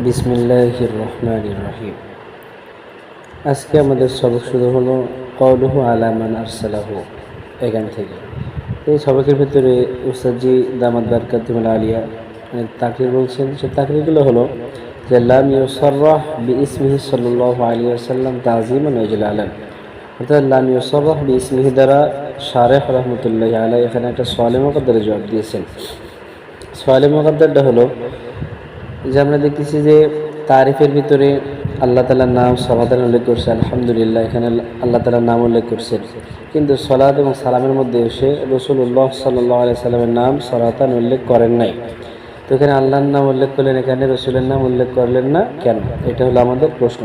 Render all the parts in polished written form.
বিসমিল্লাহির রহমানির রহিম। আজকে আমাদের সবক শুরু হলো কওলুহু আলা মান আরসালাহু, এখান থেকে। এই সবকের ভিতরে উস্তাদজি দামাত বারকাতুহুল আলিয়া তাকরীর বলছেন। সে তাকরীরগুলো হলো যে লাম ইউসাররাহ বিইসমিহি সাল্লাল্লাহু আলাইহি ওয়াসাল্লাম তাযীমান ওয়া ইজলালান, অর্থাৎ লাম ইউসাররাহ বিইসমিহি দ্বারা শারেহ রহমতুল্লাহি আলাইহি এখানে একটা সওয়ালে মুকদ্দারের জবাব দিয়েছেন। সওয়ালে মুকদ্দারটা হলো যে আমরা দেখতেছি যে তারিফের ভিতরে আল্লাহ তাআলার নাম সলাতের উল্লেখ করছে, আলহামদুলিল্লাহ, এখানে আল্লাহ তাআলার নাম উল্লেখ করছেন। কিন্তু সলাত এবং সালামের মধ্যে এসে রাসূলুল্লাহ সাল্লাল্লাহু আলাইহি সাল্লামের নাম সলাতান উল্লেখ করেন নাই। তো এখানে আল্লাহর নাম উল্লেখ করলেন, এখানে রাসূলের নাম উল্লেখ করলেন না কেন? এটা হলো আমাদের প্রশ্ন।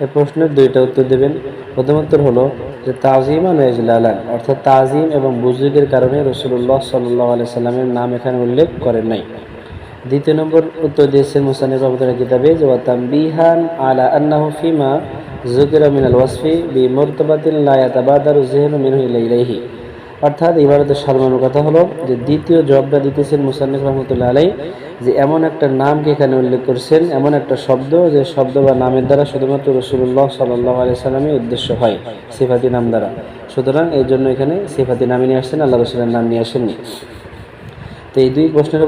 এই প্রশ্নের দুইটা উত্তর দেবেন। প্রথম উত্তর হলো যে তাযীমান ওয়া ইজলালান, অর্থাৎ তাযীম এবং বুজুর্গের কারণে রাসূলুল্লাহ সাল্লাল্লাহু আলাইহি সাল্লামের নাম এখানে উল্লেখ করেন নাই। দ্বিতীয় নম্বর উত্তর দিয়েছেন মুসান্নিফ রাহমাতুল্লাহি কিতাবে যে ওয়া তামবিহান আলা আন্নাহু ফিমা যুকিরা মিনাল ওয়াসফি বিমারতাবাতিন লা ইয়াতাবাদারু যিহনু মিনহু ইলাইহি, অর্থাৎ ইবারতের সারমর্ম কথা হলো যে দ্বিতীয় জবাবটা দিতেছেন মুসান্নিফ রাহমাতুল্লাহি আলাইহি যে এমন একটা নামকে এখানে উল্লেখ করছেন, এমন একটা শব্দ যে শব্দ বা নামের দ্বারা শুধুমাত্র রাসূলুল্লাহ সাল্লাল্লাহু আলাইহি সাল্লামের উদ্দেশ্য হয়, সিফাতি নাম দ্বারা। সুতরাং এই জন্য এখানে সিফাতি নামে নিয়ে আসছেন, আল্লাহ রাসূলের নাম নিয়ে আসেননি। তো এই দুই প্রশ্নের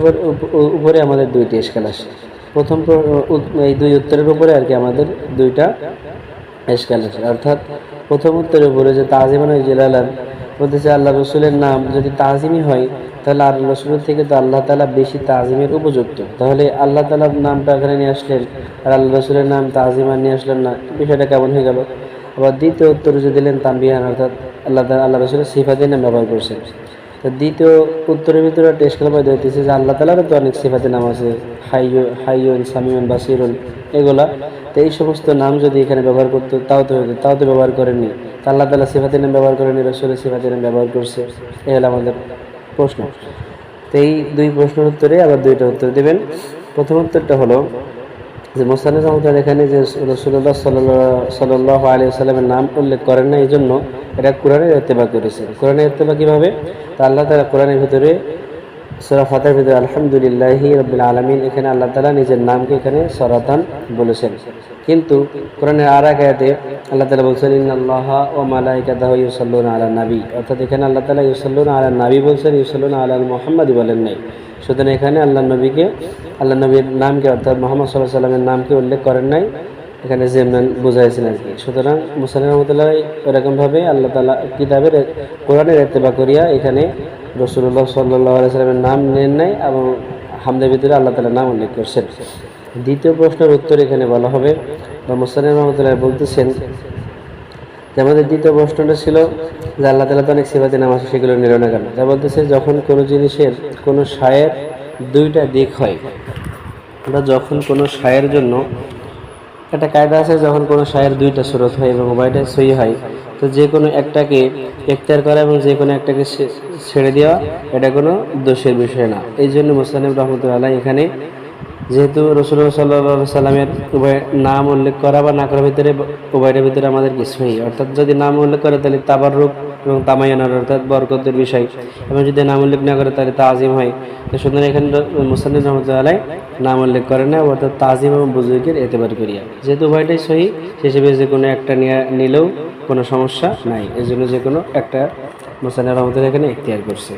উপরে আমাদের দুইটি এশকাল আসে। প্রথম এই দুই উত্তরের উপরে আর কি আমাদের দুইটা এশকাল আসে। অর্থাৎ প্রথম উত্তরের উপরে যে তাযীমান ওয়া ইজলালান বলতেছে আল্লাহ রসুলের নাম যদি তাযীমই হয় তাহলে আর রসুলের থেকে তো আল্লাহ তাআলা বেশি তাযীমের উপযুক্ত। তাহলে আল্লাহ তাআলার নামটা এখানে নিয়ে আসলেন আর আল্লাহ রসুলের নাম তাযীমান নিয়ে আসলেন না, বিষয়টা কেমন হয়ে গেল? আবার দ্বিতীয় উত্তর যে দিলেন তানবিহান, অর্থাৎ আল্লাহ রসুলের সিফাতের নাম ব্যবহার করছেন। তো দ্বিতীয় উত্তরের ভিতরে একটা এশকাল পয়দা হইতেছে যে আল্লাহ তাআলারও তো অনেক সিফাতের নাম আছে, হাইয়ুন, সামিউন, বাসিরুন, এগুলা। তো এই সমস্ত নাম যদি এখানে ব্যবহার করতো তাও তো ব্যবহার করেননি। তা আল্লাহ তাআলা সিফাতের নাম ব্যবহার করেননি, রাসূলের সিফাতের নাম ব্যবহার করছে। এই হলো আমাদের প্রশ্ন। তো এই দুই প্রশ্নের উত্তরে আবার দুইটা উত্তর দেবেন। প্রথম উত্তরটা হলো যে মুসান্নিফ রাহমাতুল্লাহি এখানে যে রাসূলুল্লাহ সাল্লাল্লাহু আলাইহি ওয়াসাল্লামের নাম উল্লেখ করেন না, এই জন্য এটা কোরআনের ইত্তেবা করেছে। কোরআনের ইত্তেবা কিভাবে? তা আল্লাহ তাআলা কোরআনের ভিতরে সূরা ফাতিহার ভিতরে আলহামদুলিল্লাহি রাব্বিল আলামিন, এখানে আল্লাহ তাআলা নিজের নামকে এখানে সরাতান বলেছেন। কিন্তু কোরআনের আর এক আয়াতে আল্লাহ তাআলা বলছেন ইন্নাল্লাহা ওয়া মালাইকাতাহু ইউসাল্লুনা আলান নবী, অর্থাৎ এখানে আল্লাহ তাআলা ইউসাল্লুনা আলান নবী বলছেন, ইউসাল্লুনা আলা মুহাম্মাদি বলেন নাই। সুতরাং এখানে আল্লাহ নবীর নামকে অর্থাৎ মুহাম্মদ সাল্লাল্লাহু আলাইহি ওয়াসাল্লামের নামকে উল্লেখ করেন নাই, এখানে যেমন বোঝাইছেন আর কি। সুতরাং মুসান্নিফ রাহমাতুল্লাহি এরকমভাবে আল্লাহ তাআলা কিতাবের কোরআনের ইত্তেবা করিয়া এখানে রাসূলুল্লাহ সাল্লাল্লাহু আলাইহি ওয়াসাল্লামের নাম নেন নাই এবং হামদের ভিতরে আল্লাহ তাআলার নাম উল্লেখ করছেন। দ্বিতীয় প্রশ্নের উত্তর এখানে বলা হবে বা মুসান্নিফ রাহমাতুল্লাহি বলতেছেন যে আমাদের দ্বিতীয় প্রশ্নটা ছিল যে আল্লাহ তাআলা তো অনেক সিফাতি নাম আছে, সেগুলো নিল না কেন? তা বলতেছে যখন কোনো জিনিসের কোনো শায়ের দুইটা দিক হয়, বা যখন কোনো শায়ের জন্য একটা কায়দা আছে, যখন কোনো শায়ের দুইটা সুরত হয় এবং উভয়টা সহি হয়, তো যে কোনো একটাকে ইখতিয়ার করা এবং যে কোনো একটাকে ছেড়ে দেওয়া এটা কোনো দোষের বিষয় না। এই জন্য মুসান্নিফ রাহমাতুল্লাহি এখানে যেহেতু রাসূলুল্লাহ সাল্লাল্লাহু আলাইহি সাল্লামের উভয় নাম উল্লেখ করা বা না করার ভিতরে উভয়টার ভিতরে আমাদের কিছুই, অর্থাৎ যদি নাম উল্লেখ করে তাহলে তাবাররুক এবং তামায়ানার অর্থাৎ বরকতের বিষয়, এবং যদি নাম উল্লেখ না করে তাহলে তাজিম হয়। তো সুতরাং এখানে মুসান্নিফ রাহমাতুল্লাহি নাম উল্লেখ করেন না, অর্থাৎ তাজিম এবং বুজুর্গের এতেবার করিয়া, যেহেতু উভয়টাই সহি সে হিসেবে যে কোনো একটা নিলেও কোনো সমস্যা নাই। এই জন্য যে কোনো একটা মুসান্নিফ রাহমাতুল্লাহি এখানে ইখতিয়ার করছে।